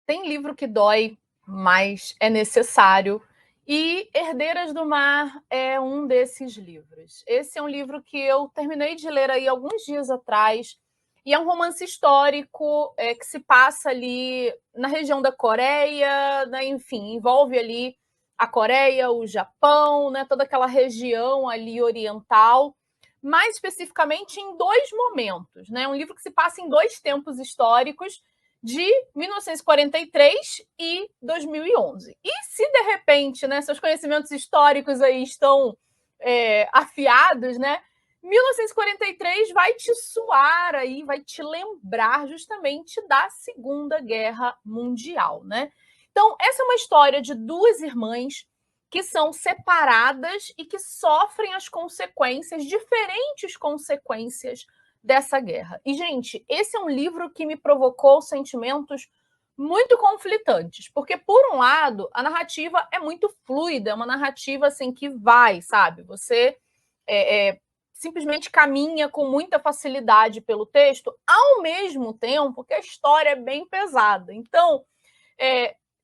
tem livro que dói, mas é necessário. E Herdeiras do Mar é um desses livros. Esse é um livro que eu terminei de ler aí alguns dias atrás. E é um romance histórico que se passa ali na região da Coreia, né? Enfim, envolve ali a Coreia, o Japão, né? Toda aquela região ali oriental, mais especificamente em dois momentos, né? Um livro que se passa em dois tempos históricos, de 1943 e 2011. E se de repente, né, seus conhecimentos históricos aí estão afiados, né? 1943 vai te soar aí, vai te lembrar justamente da Segunda Guerra Mundial, né? Então, essa é uma história de duas irmãs que são separadas e que sofrem as consequências, diferentes consequências dessa guerra. E, gente, esse é um livro que me provocou sentimentos muito conflitantes, porque, por um lado, a narrativa é muito fluida, é uma narrativa assim que vai, sabe? Você simplesmente caminha com muita facilidade pelo texto, ao mesmo tempo que a história é bem pesada. Então,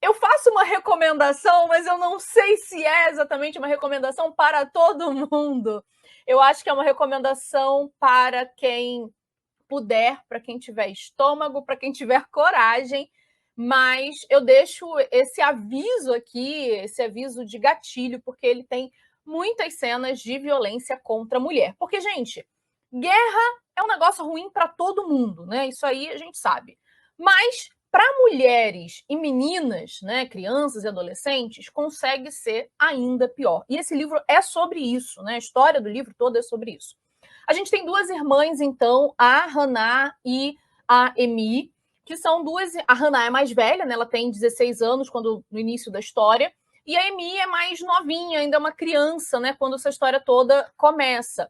eu faço uma recomendação, mas eu não sei se é exatamente uma recomendação para todo mundo. Eu acho que é uma recomendação para quem puder, para quem tiver estômago, para quem tiver coragem, mas eu deixo esse aviso aqui, esse aviso de gatilho, porque ele tem muitas cenas de violência contra a mulher. Porque, gente, guerra é um negócio ruim para todo mundo, né? Isso aí a gente sabe. Mas para mulheres e meninas, né, crianças e adolescentes, consegue ser ainda pior. E esse livro é sobre isso, né? A história do livro toda é sobre isso. A gente tem duas irmãs, então, a Hannah e a Emi, que são duas. A Hannah é mais velha, né? Ela tem 16 anos no início da história, e a Emi é mais novinha, ainda é uma criança, né? Quando essa história toda começa.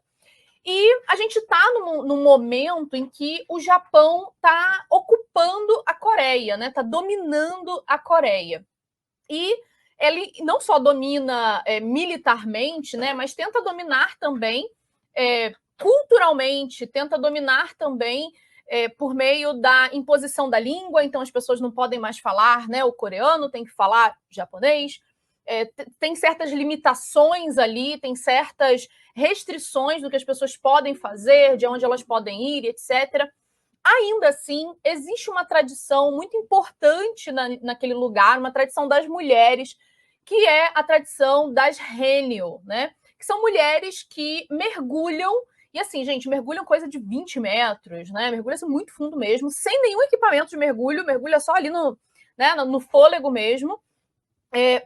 E a gente está num momento em que o Japão está ocupando a Coreia, né? Está dominando a Coreia. E ele não só domina militarmente, né? Mas tenta dominar também culturalmente, tenta dominar também por meio da imposição da língua, então as pessoas não podem mais falar, né, o coreano, tem que falar japonês, tem certas limitações ali, tem certas restrições do que as pessoas podem fazer, de onde elas podem ir, etc. Ainda assim, existe uma tradição muito importante naquele lugar, uma tradição das mulheres, que é a tradição das Hennyo, né? Que são mulheres que mergulham, e assim, gente, mergulham coisa de 20 metros, né? Mergulha muito fundo mesmo, sem nenhum equipamento de mergulho, mergulha só ali no fôlego mesmo,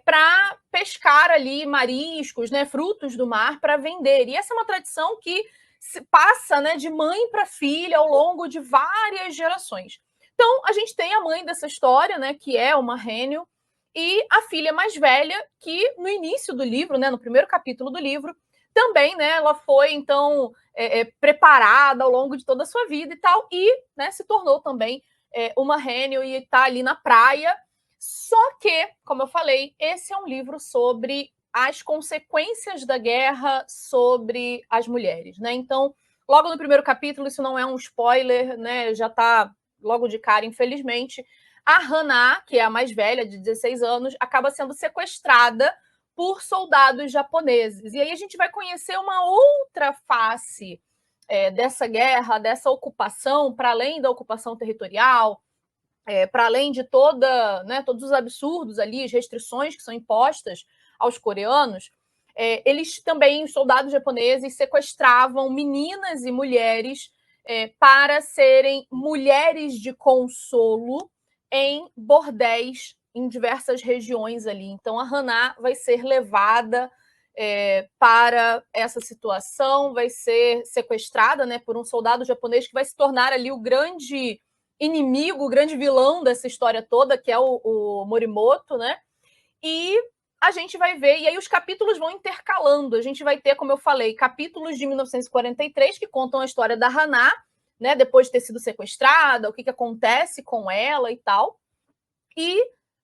para pescar ali mariscos, né? Frutos do mar para vender. E essa é uma tradição que se passa, né, de mãe para filha ao longo de várias gerações. Então, a gente tem a mãe dessa história, né, que é uma Hennyo, e a filha mais velha, que no início do livro, né, no primeiro capítulo do livro, também, né, ela foi, então, preparada ao longo de toda a sua vida e tal, e, né, se tornou também uma Hennyo e está ali na praia. Só que, como eu falei, esse é um livro sobre as consequências da guerra sobre as mulheres, né? Então, logo no primeiro capítulo, isso não é um spoiler, né? Já está logo de cara, infelizmente. A Hannah, que é a mais velha, de 16 anos, acaba sendo sequestrada por soldados japoneses. E aí a gente vai conhecer uma outra face dessa guerra, dessa ocupação, para além da ocupação territorial, para além de todos os absurdos ali, as restrições que são impostas aos coreanos, eles também, os soldados japoneses, sequestravam meninas e mulheres para serem mulheres de consolo em bordéis em diversas regiões ali. Então, a Hannah vai ser levada para essa situação, vai ser sequestrada, né, por um soldado japonês que vai se tornar ali o grande inimigo, o grande vilão dessa história toda, que é o Morimoto, né? E a gente vai ver, e aí os capítulos vão intercalando. A gente vai ter, como eu falei, capítulos de 1943 que contam a história da Hannah, né? Depois de ter sido sequestrada, o que acontece com ela e tal. E,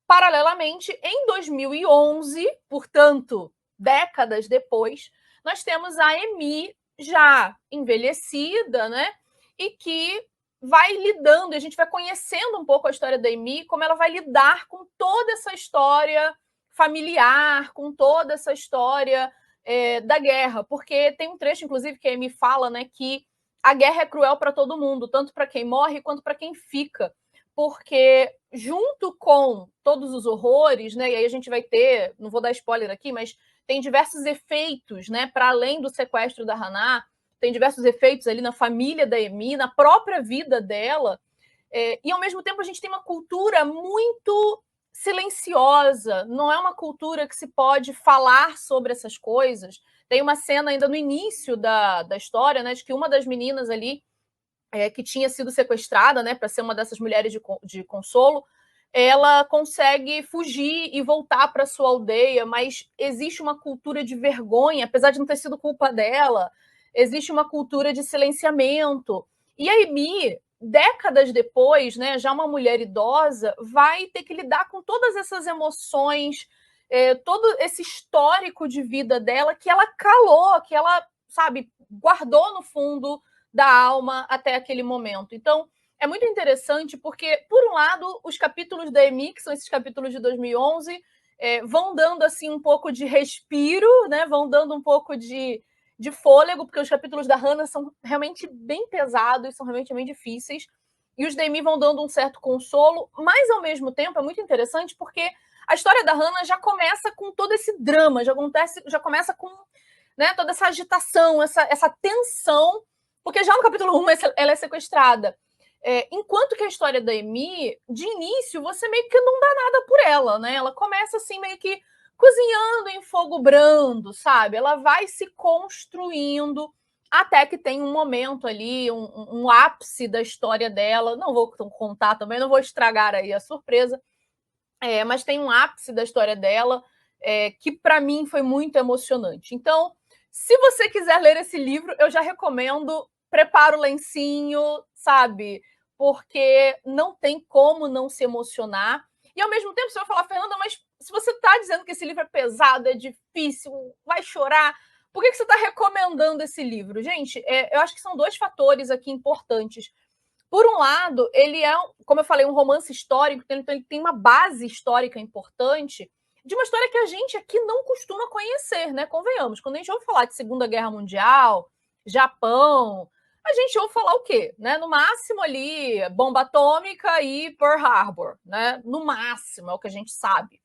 paralelamente, em 2011, portanto, décadas depois, nós temos a Emi já envelhecida, né? E que vai lidando, e a gente vai conhecendo um pouco a história da Amy, como ela vai lidar com toda essa história familiar, com toda essa história da guerra, porque tem um trecho, inclusive, que a Amy fala, né, que a guerra é cruel para todo mundo, tanto para quem morre quanto para quem fica, porque junto com todos os horrores, né, e aí a gente vai ter, não vou dar spoiler aqui, mas tem diversos efeitos, né, para além do sequestro da Hannah, tem diversos efeitos ali na família da Amy, na própria vida dela, e ao mesmo tempo a gente tem uma cultura muito silenciosa, não é uma cultura que se pode falar sobre essas coisas. Tem uma cena ainda no início da história, né, de que uma das meninas ali, que tinha sido sequestrada, né, para ser uma dessas mulheres de consolo, ela consegue fugir e voltar para sua aldeia, mas existe uma cultura de vergonha, apesar de não ter sido culpa dela, existe uma cultura de silenciamento. E a Amy, décadas depois, né, já uma mulher idosa, vai ter que lidar com todas essas emoções, todo esse histórico de vida dela que ela calou, que ela, sabe, guardou no fundo da alma até aquele momento. Então, é muito interessante porque, por um lado, os capítulos da Amy, que são esses capítulos de 2011, vão dando assim um pouco de respiro, né? Vão dando um pouco de fôlego, porque os capítulos da Hannah são realmente bem pesados, são realmente bem difíceis, e os da Amy vão dando um certo consolo, mas ao mesmo tempo é muito interessante porque a história da Hannah já começa com todo esse drama, já começa com, né, toda essa agitação, essa tensão, porque já no capítulo 1 ela é sequestrada. Enquanto que a história da Amy, de início, você meio que não dá nada por ela, né? Ela começa assim, meio que cozinhando em fogo brando, sabe? Ela vai se construindo até que tem um momento ali, um ápice da história dela. Não vou contar também, não vou estragar aí a surpresa, mas tem um ápice da história dela que para mim foi muito emocionante. Então, se você quiser ler esse livro, eu já recomendo, prepara o lencinho, sabe? Porque não tem como não se emocionar. E ao mesmo tempo você vai falar, Fernanda, mas se você está dizendo que esse livro é pesado, é difícil, vai chorar, por que você está recomendando esse livro? Gente, eu acho que são dois fatores aqui importantes. Por um lado, ele é, como eu falei, um romance histórico, então ele tem uma base histórica importante de uma história que a gente aqui não costuma conhecer, né? Convenhamos, quando a gente ouve falar de Segunda Guerra Mundial, Japão, a gente ouve falar o quê? Né? No máximo ali, bomba atômica e Pearl Harbor, né? No máximo, é o que a gente sabe.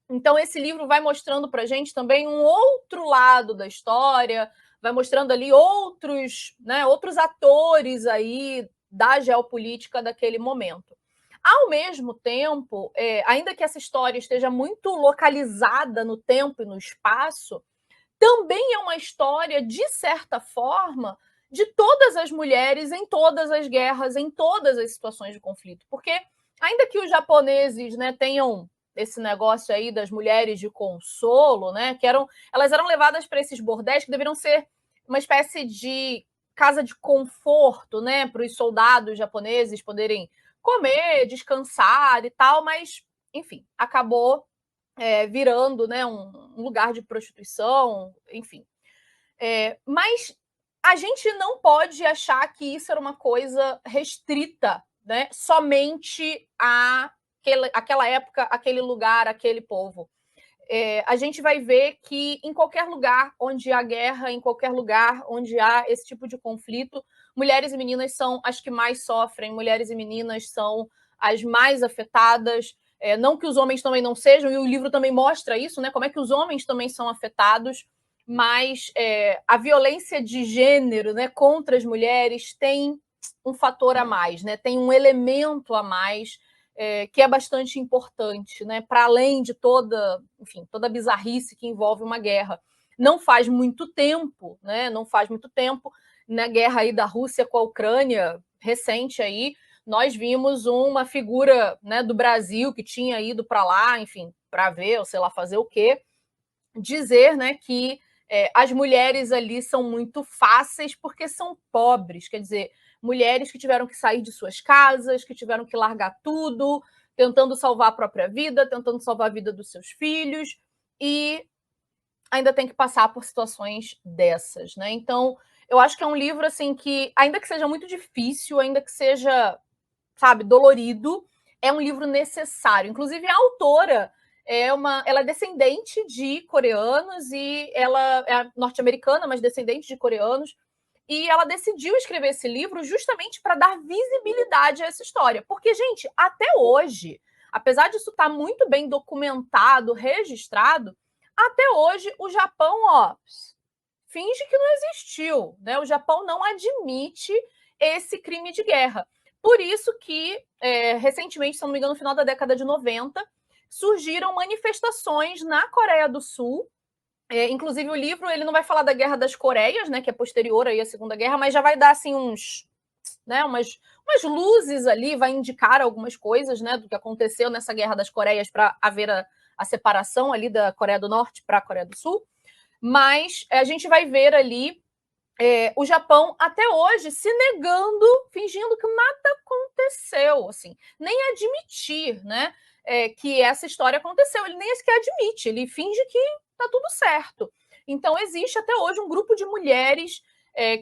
Então, esse livro vai mostrando para a gente também um outro lado da história, vai mostrando ali outros, né, outros atores aí da geopolítica daquele momento. Ao mesmo tempo, ainda que essa história esteja muito localizada no tempo e no espaço, também é uma história, de certa forma, de todas as mulheres em todas as guerras, em todas as situações de conflito. Porque, ainda que os japoneses, né, tenham esse negócio aí das mulheres de consolo, né, que elas eram levadas para esses bordéis que deveriam ser uma espécie de casa de conforto, né, para os soldados japoneses poderem comer, descansar e tal, mas, enfim, acabou virando, né, um lugar de prostituição, enfim. Mas a gente não pode achar que isso era uma coisa restrita, né, somente àquela época, aquele lugar, aquele povo. A gente vai ver que em qualquer lugar onde há guerra, em qualquer lugar onde há esse tipo de conflito, mulheres e meninas são as que mais sofrem, mulheres e meninas são as mais afetadas. Não que os homens também não sejam, e o livro também mostra isso, né? Como é que os homens também são afetados, mas a violência de gênero, né, contra as mulheres tem um fator a mais, né? Tem um elemento a mais que é bastante importante, né? Para além de toda a bizarrice que envolve uma guerra. Não faz muito tempo, né? Não faz muito tempo, na guerra aí da Rússia com a Ucrânia, recente aí, nós vimos uma figura, né, do Brasil que tinha ido para lá, enfim, para ver, ou sei lá, fazer o quê, dizer, né, que as mulheres ali são muito fáceis porque são pobres, quer dizer, mulheres que tiveram que sair de suas casas, que tiveram que largar tudo, tentando salvar a própria vida, tentando salvar a vida dos seus filhos, e ainda tem que passar por situações dessas, né? Então, Eu acho que é um livro, assim, que, ainda que seja muito difícil, ainda que seja, sabe, dolorido, é um livro necessário. Inclusive, a autora ela é descendente de coreanos e ela é norte-americana, mas descendente de coreanos. E ela decidiu escrever esse livro justamente para dar visibilidade a essa história. Porque, gente, até hoje, apesar disso estar muito bem documentado, registrado, até hoje o Japão, ó, finge que não existiu, né? O Japão não admite esse crime de guerra. Por isso que, recentemente, se não me engano, no final da década de 90, surgiram manifestações na Coreia do Sul. Inclusive, o livro ele não vai falar da Guerra das Coreias, né, que é posterior aí à Segunda Guerra, mas já vai dar assim umas luzes ali, vai indicar algumas coisas, né, do que aconteceu nessa Guerra das Coreias para haver a separação ali da Coreia do Norte para a Coreia do Sul. Mas a gente vai ver ali o Japão até hoje se negando, fingindo que nada aconteceu, assim, nem admitir, né, que essa história aconteceu. Ele nem sequer admite, ele finge que tá tudo certo. Então existe até hoje um grupo de mulheres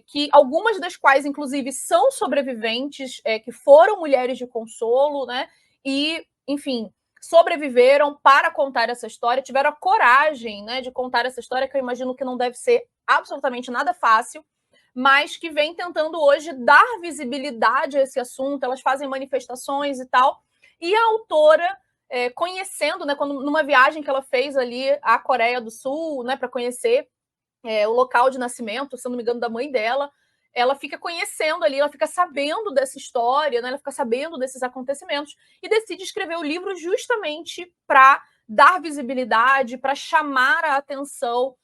que algumas das quais, inclusive, são sobreviventes, que foram mulheres de consolo, né? E, enfim, sobreviveram para contar essa história, tiveram a coragem, né, de contar essa história, que eu imagino que não deve ser absolutamente nada fácil, mas que vem tentando hoje dar visibilidade a esse assunto. Elas fazem manifestações e tal. E a autora, conhecendo, né, numa viagem que ela fez ali à Coreia do Sul, né, para conhecer o local de nascimento, se não me engano, da mãe dela, ela fica conhecendo ali, ela fica sabendo dessa história, né, ela fica sabendo desses acontecimentos e decide escrever o livro justamente para dar visibilidade, para chamar a atenção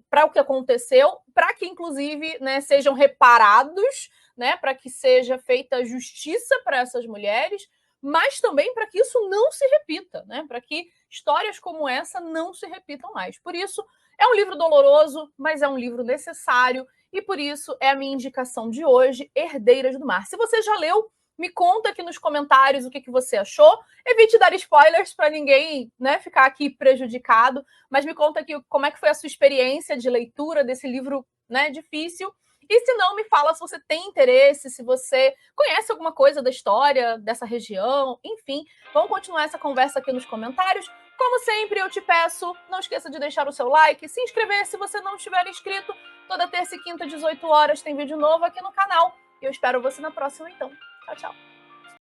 para o que aconteceu, para que, inclusive, né, sejam reparados, né, para que seja feita justiça para essas mulheres, mas também para que isso não se repita, né, para que histórias como essa não se repitam mais. Por isso, é um livro doloroso, mas é um livro necessário, e por isso é a minha indicação de hoje, Herdeiras do Mar. Se você já leu, me conta aqui nos comentários o que você achou. Evite dar spoilers para ninguém, né, ficar aqui prejudicado, mas me conta aqui como é que foi a sua experiência de leitura desse livro, né, difícil. E se não, me fala se você tem interesse, se você conhece alguma coisa da história dessa região, enfim. Vamos continuar essa conversa aqui nos comentários. Como sempre, eu te peço, não esqueça de deixar o seu like, se inscrever se você não estiver inscrito. Toda terça e quinta, 18 horas, tem vídeo novo aqui no canal. E eu espero você na próxima, então. Tchau, tchau.